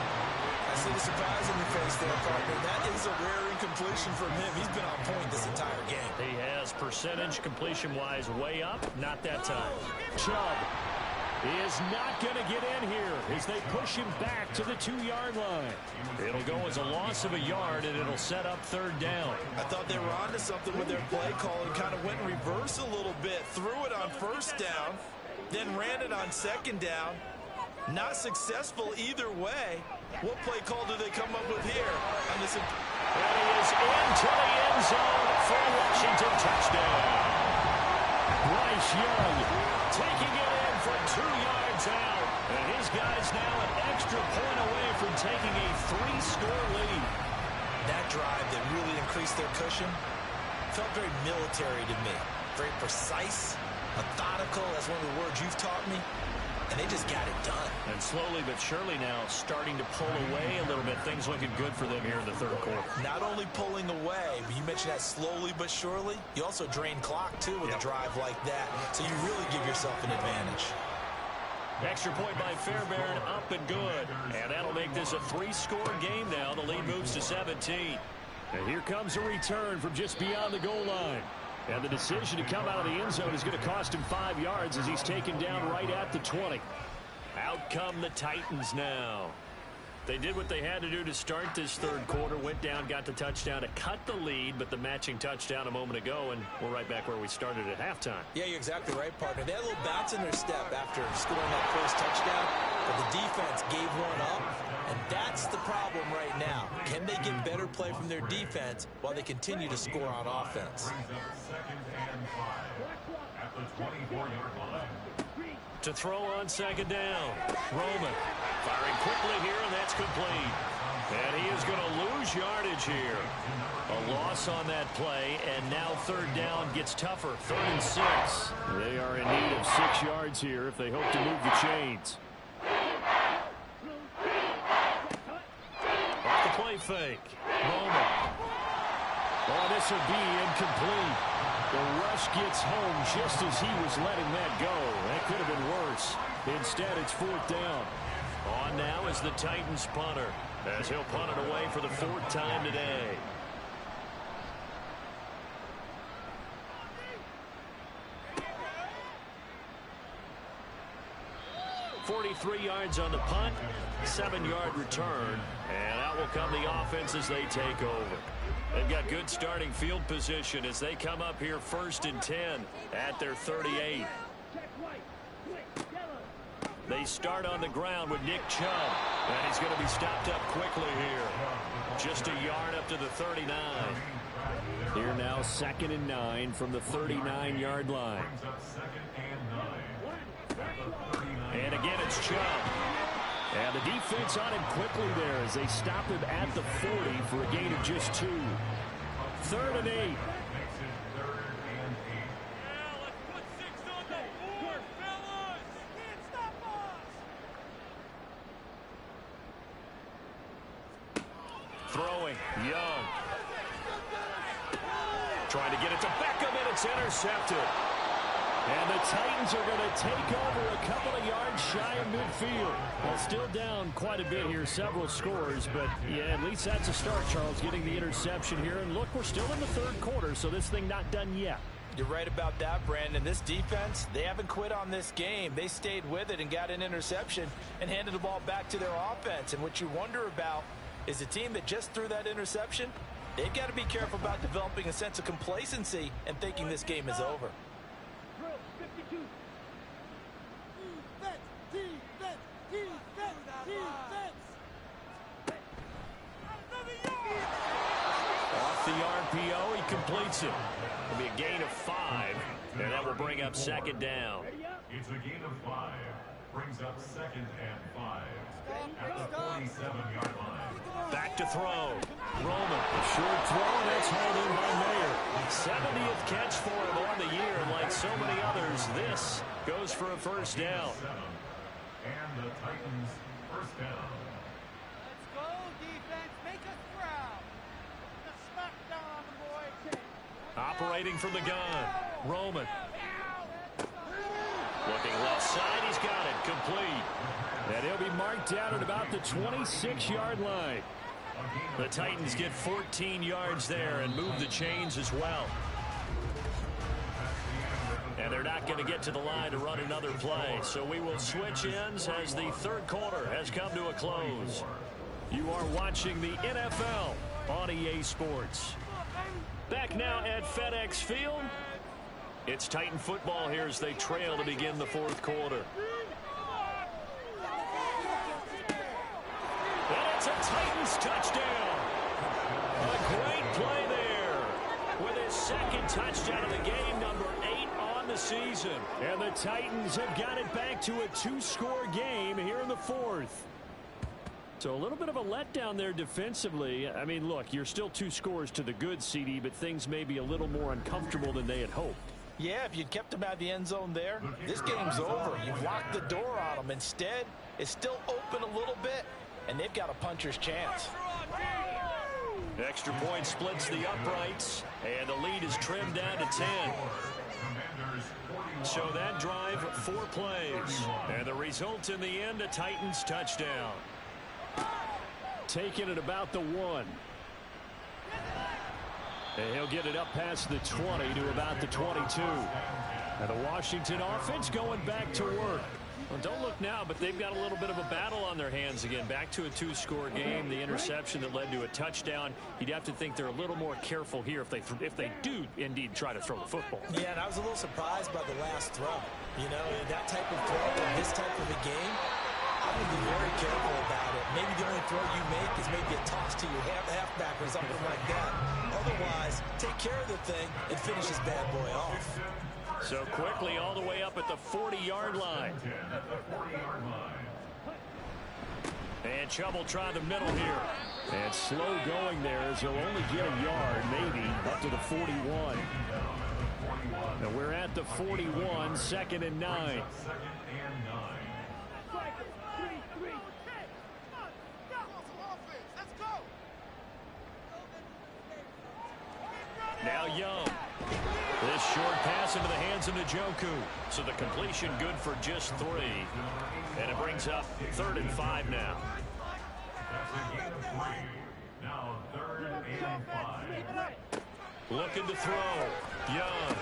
I see the surprise in your face there, partner. That is a rare incompletion from him. He's been on point this entire game. He has percentage completion-wise way up. Not that time. Chubb is not going to get in here as they push him back to the 2-yard line. It'll go as a loss of a yard, and it'll set up 3rd down. I thought they were onto something with their play call and kind of went in reverse a little bit. Threw it on 1st down, then ran it on 2nd down. Not successful either way. What play call do they come up with here? On this? And he is into the end zone for a Washington touchdown. Bryce Young taking it in for 2 yards out. And his guys now an extra point away from taking a 3-score lead. That drive that really increased their cushion felt very military to me. very precise, methodical. That's one of the words you've taught me. And they just got it done. And slowly but surely now starting to pull away a little bit. Things looking good for them here in the third quarter. Not only pulling away, but you mentioned that slowly but surely. You also drain clock, too, with a drive like that. So you really give yourself an advantage. Extra point by Fairbairn, up and good. And that'll make this a 3-score game now. The lead moves to 17. And here comes a return from just beyond the goal line. And the decision to come out of the end zone is going to cost him 5 yards as he's taken down right at the 20. Out come the Titans now. They did what they had to do to start this third quarter. Went down, got the touchdown to cut the lead, but the matching touchdown a moment ago, and we're right back where we started at halftime. Yeah, you're exactly right, partner. They had a little bounce in their step after scoring that first touchdown, but the defense gave one up, and that's the problem right now. Can they get better play from their defense while they continue to score on offense? Second and 5 at the 24-yard line. To throw on second down. Roman firing quickly here, and that's complete. And he is going to lose yardage here. A loss on that play, and now third down gets tougher. 3rd and 6. They are in need of 6 yards here if they hope to move the chains. Off the play fake. Roman. Oh, this will be incomplete. The rush gets home just as he was letting that go. That could have been worse. Instead, it's 4th down. On now is the Titans punter, as he'll punt it away for the 4th time today. .43 yards on the punt, 7-yard return, and out will come the offense as they take over. They've got good starting field position as they come up here 1st and 10 at their 38. They start on the ground with Nick Chubb, and he's going to be stopped up quickly here. Just a yard up to the 39. Here now 2nd and 9 from the 39-yard line. And again, it's Chubb. And the defense on him quickly there as they stop him at the 40 for a gain of just 2. 3rd and 8. Throwing, Young. Trying to get it to Beckham, and it's intercepted. And the Titans are going to take over a couple of yards shy of midfield. Well, still down quite a bit here, several scores, but yeah, at least that's a start, Charles, getting the interception here. And look, we're still in the third quarter, so this thing not done yet. You're right about that, Brandon. This defense, they haven't quit on this game. They stayed with it and got an interception and handed the ball back to their offense. And what you wonder about is the team that just threw that interception, they've got to be careful about developing a sense of complacency and thinking this game is over. Off the RPO, he completes it. It'll be a gain of 5, and that will bring up 2nd down. It's a gain of 5. Brings up 2nd and 5 at the 47-yard line. Back to throw. Roman, a short throw, and that's hauled in by Mayer. 70th catch for him on the year, and like so many others, this goes for a 1st down. And the Titans' 1st down. Let's go, defense. Make us proud. Put the smack down on the boy. Operating from the gun. Roman. Looking left side. He's got it. Complete. And he'll be marked down at about the 26-yard line. The Titans get 14 yards there and move the chains as well. And they're not going to get to the line to run another play. So we will switch ends as the third quarter has come to a close. You are watching the NFL on EA Sports. Back now at FedEx Field. It's Titan football here as they trail to begin the 4th quarter. And it's a Titans touchdown. A great play there with his 2nd touchdown of the game, number 8 on the season. And the Titans have got it back to a 2-score game here in the 4th. So a little bit of a letdown there defensively. I mean, look, you're still 2 scores to the good, CD, but things may be a little more uncomfortable than they had hoped. Yeah, if you'd kept them out of the end zone there, this game's over. You've locked the door on them. Instead, it's still open a little bit, and they've got a puncher's chance. Extra point splits the uprights, and the lead is trimmed down to 10. So that drive, 4 plays. And the result in the end, a Titans touchdown. Taking it about the 1. And he'll get it up past the 20 to about the 22. And the Washington offense going back to work. Well, don't look now, but they've got a little bit of a battle on their hands again. Back to a 2-score game. The interception that led to a touchdown. You'd have to think they're a little more careful here if they do indeed try to throw the football. Yeah, and I was a little surprised by the last throw. You know, that type of throw in this type of a game, I would be very careful about it. Maybe the only throw you make is maybe a toss to your halfback or something like that. Otherwise, take care of the thing and finish this bad boy off. So quickly all the way up at the 40-yard line. And Chubb will try the middle here. And slow going there as he'll only get a yard, maybe, up to the 41. Now we're at the 41, 2nd and 9. Now Young. This short pass into the hands of Njoku. So the completion good for just 3. And it brings up 3rd and 5 now. Now 3rd and 5. Looking to throw. Young.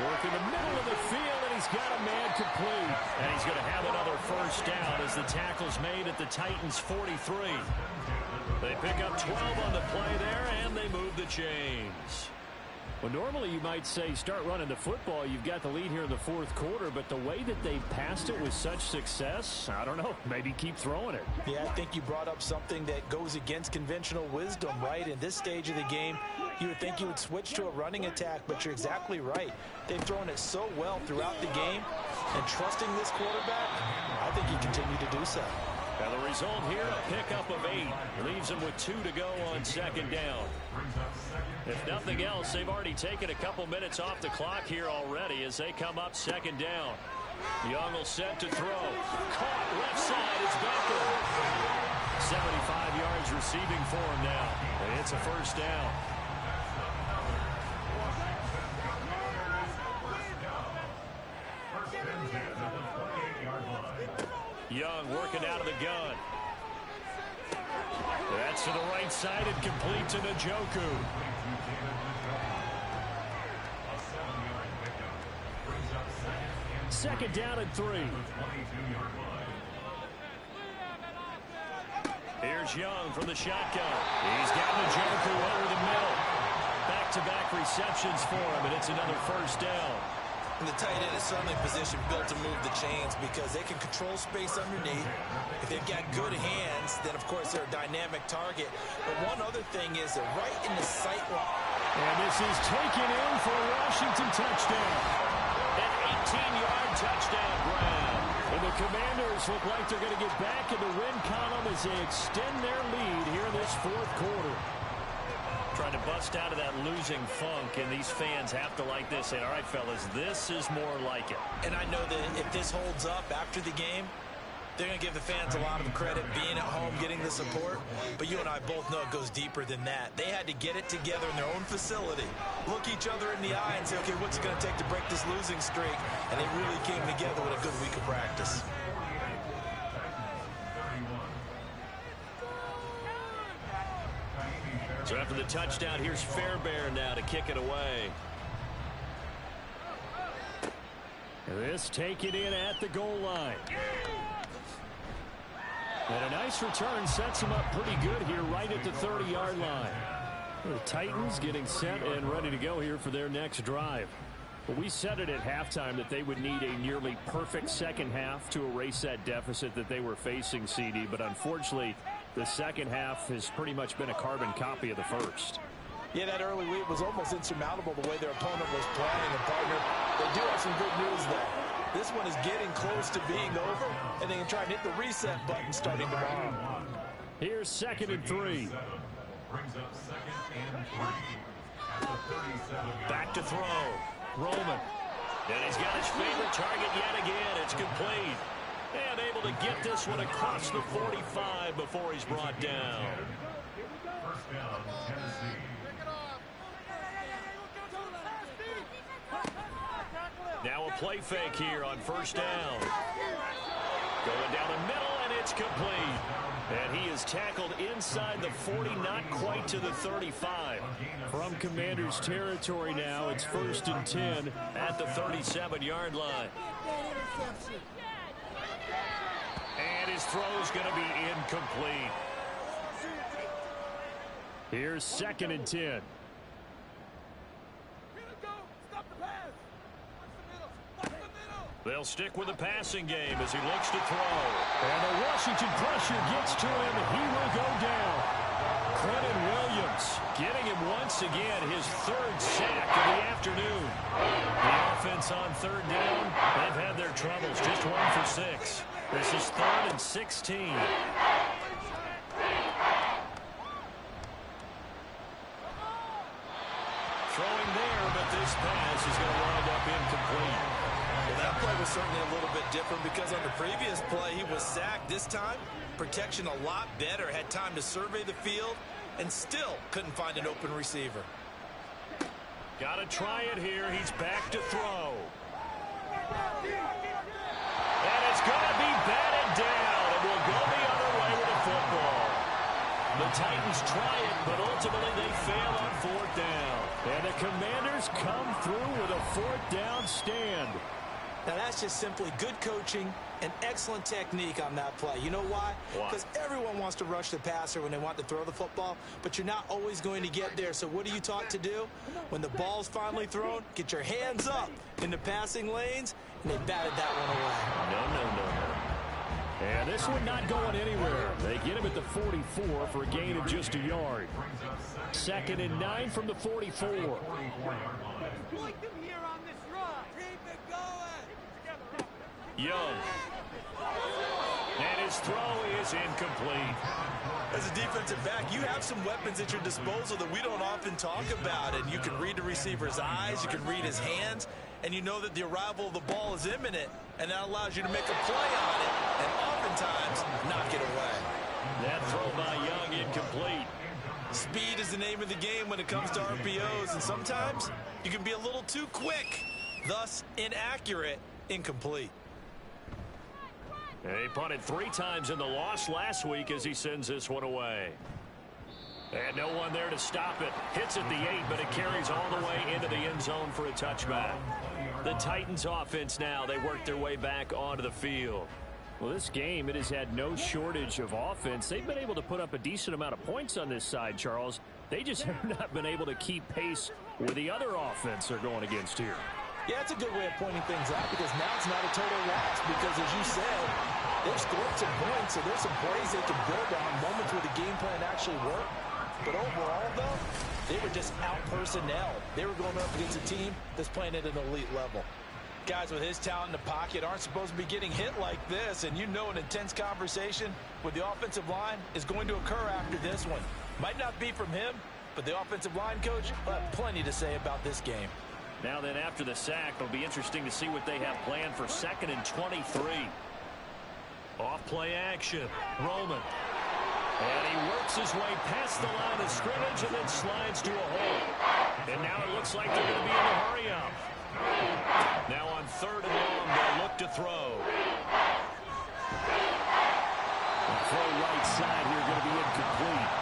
Working the middle of the field, and he's got a man complete. And he's going to have another first down as the tackle's made at the Titans' 43. They pick up 12 on the play there, and they move the chains. Well, normally you might say start running the football. You've got the lead here in the 4th quarter, but the way that they passed it with such success, I don't know, maybe keep throwing it. Yeah, I think you brought up something that goes against conventional wisdom, right? In this stage of the game, you would think you would switch to a running attack, but you're exactly right. They've thrown it so well throughout the game, and trusting this quarterback, I think he continued to do so. Now the result here, a pickup of 8. Leaves them with 2 to go on 2nd down. If nothing else, they've already taken a couple minutes off the clock here already as they come up 2nd down. Young will set to throw. Caught left side, it's Beckham. 75 yards receiving for him now. And it's a first down. Young working out of the gun. That's to the right side and complete to Njoku. Second down and 3. Here's Young from the shotgun. He's got Njoku over the middle. Back-to-back receptions for him, and it's another first down. And the tight end is certainly in position built to move the chains because they can control space underneath. If they've got good hands, then, of course, they're a dynamic target. But one other thing is they're right in the sight line. And this is taken in for a Washington touchdown. An 18-yard touchdown grab. And the Commanders look like they're going to get back in the win column as they extend their lead here in this 4th quarter. Trying to bust out of that losing funk, and these fans have to like this. Say, all right, fellas, this is more like it. And I know that if this holds up after the game, they're going to give the fans a lot of credit being at home, getting the support. But you and I both know it goes deeper than that. They had to get it together in their own facility, look each other in the eye and say, okay, what's it going to take to break this losing streak? And they really came together with a good week of practice. So after the touchdown, here's Fairbairn now to kick it away. This taken in at the goal line. And a nice return sets them up pretty good here right at the 30-yard line. The Titans getting set and ready to go here for their next drive. Well, we said it at halftime that they would need a nearly perfect second half to erase that deficit that they were facing, CD. But unfortunately, the second half has pretty much been a carbon copy of the first. Yeah, that early lead was almost insurmountable the way their opponent was playing. And, partner, they do have some good news there. This one is getting close to being over, and they can try and hit the reset button starting tomorrow. Here's 2nd and 3. Brings up 2nd and 3. At the 37. Back to throw. Roman. And he's got his favorite target yet again. It's complete. And able to get this one across the 45 before he's brought down. First down, Tennessee. Now a play fake here on first down. Going down the middle, and it's complete. And he is tackled inside the 40, not quite to the 35. From Commanders territory now, it's 1st and 10 at the 37-yard line. And his throw's going to be incomplete. Here's 2nd and 10. They'll stick with the passing game as he looks to throw. And the Washington pressure gets to him. He will go down. Quentin Williams getting him once again, his 3rd sack of the afternoon. The offense on 3rd down, they've had their troubles. Just 1 for 6. This is 3rd and 16. Throwing there, but this pass is going to wind up incomplete. Well, that play was certainly a little bit different because on the previous play, he was sacked. This time, protection a lot better. Had time to survey the field and still couldn't find an open receiver. Got to try it here. He's back to throw. And it's going to be batted down. And we'll go the other way with the football. The Titans try it, but ultimately they fail on 4th down. And the Commanders come through with a 4th down stand. Now, that's just simply good coaching and excellent technique on that play. You know why? Because everyone wants to rush the passer when they want to throw the football, but you're not always going to get there. So what are you taught to do? When the ball's finally thrown, get your hands up in the passing lanes, and they batted that one away. No. And this one not going anywhere. They get him at the 44 for a gain of just a yard. 2nd and 9 from the 44. Young. And his throw is incomplete. As a defensive back, you have some weapons at your disposal that we don't often talk about. And you can read the receiver's eyes, you can read his hands, and you know that the arrival of the ball is imminent. And that allows you to make a play on it and oftentimes knock it away. That throw by Young incomplete. Speed is the name of the game when it comes to RPOs, and sometimes you can be a little too quick, thus inaccurate, incomplete. He punted 3 times in the loss last week as he sends this one away. And no one there to stop it. Hits at the 8, but it carries all the way into the end zone for a touchback. The Titans offense now, they work their way back onto the field. Well, this game, it has had no shortage of offense. They've been able to put up a decent amount of points on this side, Charles. They just have not been able to keep pace with the other offense they're going against here. Yeah, it's a good way of pointing things out because now it's not a total loss because, as you said, they've scored some points, so there's some plays they can build on, moments where the game plan actually worked. But overall, though, they were just out-personnel. They were going up against a team that's playing at an elite level. Guys with his talent in the pocket aren't supposed to be getting hit like this, and you know an intense conversation with the offensive line is going to occur after this one. Might not be from him, but the offensive line coach will have plenty to say about this game. Now then, after the sack, it'll be interesting to see what they have planned for 2nd and 23. Off play action. Roman. And he works his way past the line of scrimmage and then slides to a hole. And now it looks like they're going to be in the hurry up. Now on 3rd and long, they'll look to throw. The throw right side here going to be incomplete.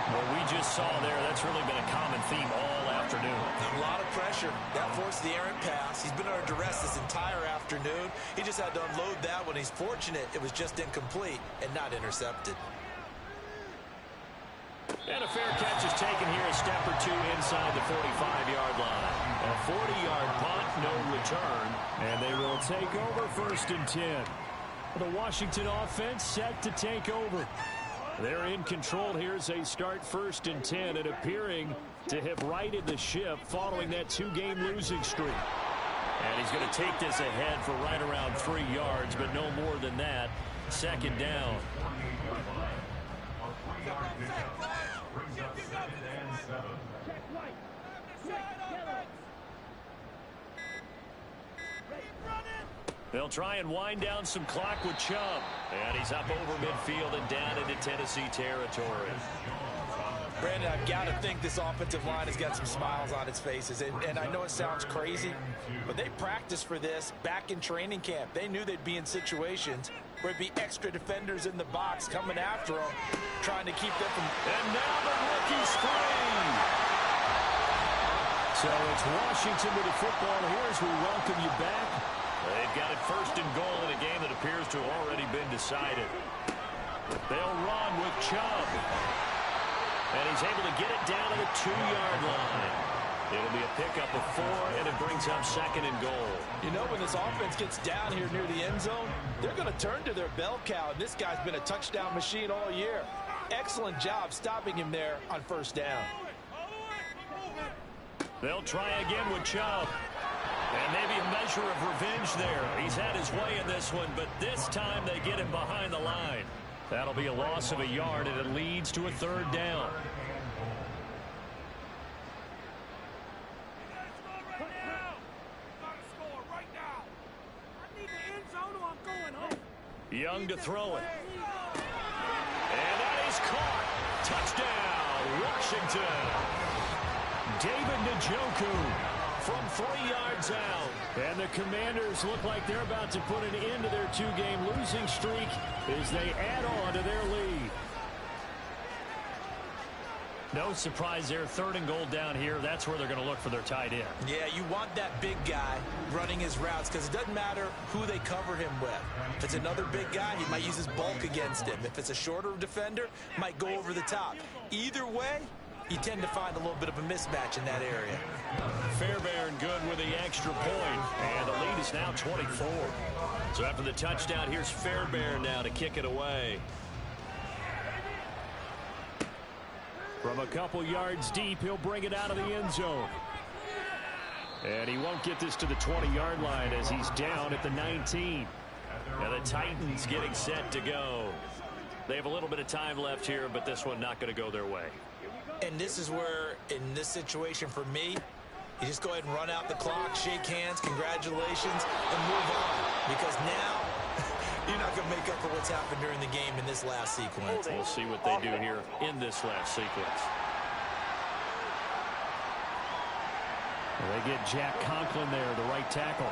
What we just saw there, that's really been a common theme all afternoon. A lot of pressure. That forced the errant pass. He's been under duress this entire afternoon. He just had to unload that one. He's fortunate it was just incomplete and not intercepted. And a fair catch is taken here a step or 2 inside the 45-yard line. A 40-yard punt, no return. And they will take over 1st and 10. The Washington offense set to take over. They're in control here as they start 1st and 10 and appearing to have righted the ship following that 2-game losing streak. And he's going to take this ahead for right around 3 yards, but no more than that. 2nd down. They'll try and wind down some clock with Chubb. And he's up over midfield and down into Tennessee territory. Brandon, I've got to think this offensive line has got some smiles on its faces. And I know it sounds crazy, but they practiced for this back in training camp. They knew they'd be in situations where there'd be extra defenders in the box coming after them, trying to keep them from... And now the rookie's free. So it's Washington with the football here as we welcome you back. They've got it first and goal in a game that appears to have already been decided. They'll run with Chubb. And he's able to get it down to the 2-yard line. It'll be a pickup of 4, and it brings up second and goal. You know, when this offense gets down here near the end zone, they're going to turn to their bell cow, and this guy's been a touchdown machine all year. Excellent job stopping him there on first down. They'll try again with Chubb. And maybe a measure of revenge there. He's had his way in this one, but this time they get him behind the line. That'll be a loss of a yard, and it leads to a third down. Young to throw it. And that is caught. Touchdown, Washington. David Njoku from 3 yards out. And the Commanders look like they're about to put an end to their 2-game losing streak as they add on to their lead. No surprise there. Third and goal down here. That's where they're going to look for their tight end. Yeah, you want that big guy running his routes because it doesn't matter who they cover him with. If it's another big guy, he might use his bulk against him. If it's a shorter defender, might go over the top. Either way, you tend to find a little bit of a mismatch in that area. Fairbairn good with the extra point, and the lead is now 24. So after the touchdown, here's Fairbairn now to kick it away. From a couple yards deep, he'll bring it out of the end zone. And he won't get this to the 20-yard line as he's down at the 19. And the Titans getting set to go. They have a little bit of time left here, but this one not going to go their way. And this is where, in this situation for me, you just go ahead and run out the clock, shake hands, congratulations, and move on. Because now, you're not going to make up for what's happened during the game in this last sequence. We'll see what they do here in this last sequence. Well, they get Jack Conklin there, the right tackle.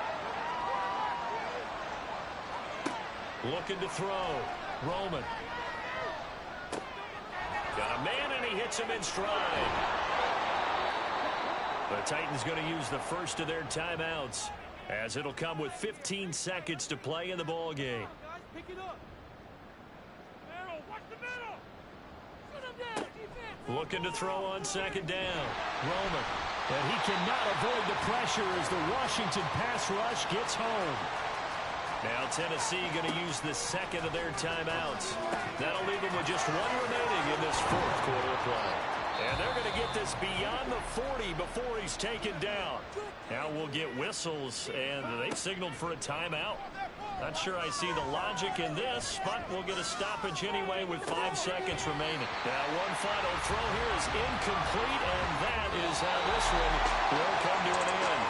Looking to throw. Roman. Got a man, and he hits him in stride. The Titans going to use the first of their timeouts, as it'll come with 15 seconds to play in the ball game. Pick it up. Middle, watch the middle. Put him down, defense. Looking to throw on second down. Roman. And he cannot avoid the pressure as the Washington pass rush gets home. Now Tennessee going to use the second of their timeouts. That'll leave them with just one remaining in this fourth quarter play. And they're going to get this beyond the 40 before he's taken down. Now we'll get whistles, and they've signaled for a timeout. Not sure I see the logic in this, but we'll get a stoppage anyway with 5 seconds remaining. Now one final throw here is incomplete, and that is how this one will come to an end.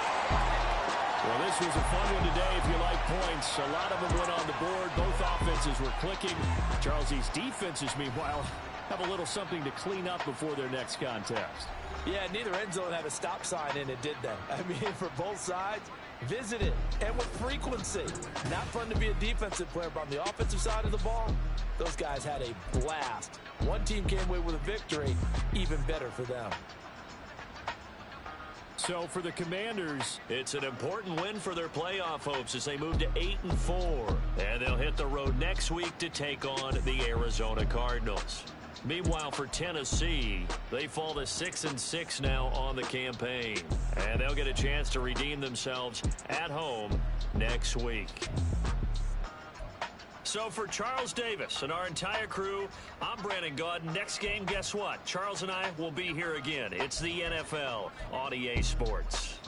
Well, this was a fun one today if you like points. A lot of them went on the board. Both offenses were clicking. Charles's defenses, meanwhile, have a little something to clean up before their next contest. Yeah, neither end zone had a stop sign in it, did they? I mean, for both sides, visit it, and with frequency. Not fun to be a defensive player, but on the offensive side of the ball, those guys had a blast. One team came away with a victory, even better for them. So for the Commanders, it's an important win for their playoff hopes as they move to 8-4. And they'll hit the road next week to take on the Arizona Cardinals. Meanwhile, for Tennessee, they fall to 6-6 now on the campaign. And they'll get a chance to redeem themselves at home next week. So for Charles Davis and our entire crew, I'm Brandon Gaudin. Next game, guess what? Charles and I will be here again. It's the NFL on EA Sports.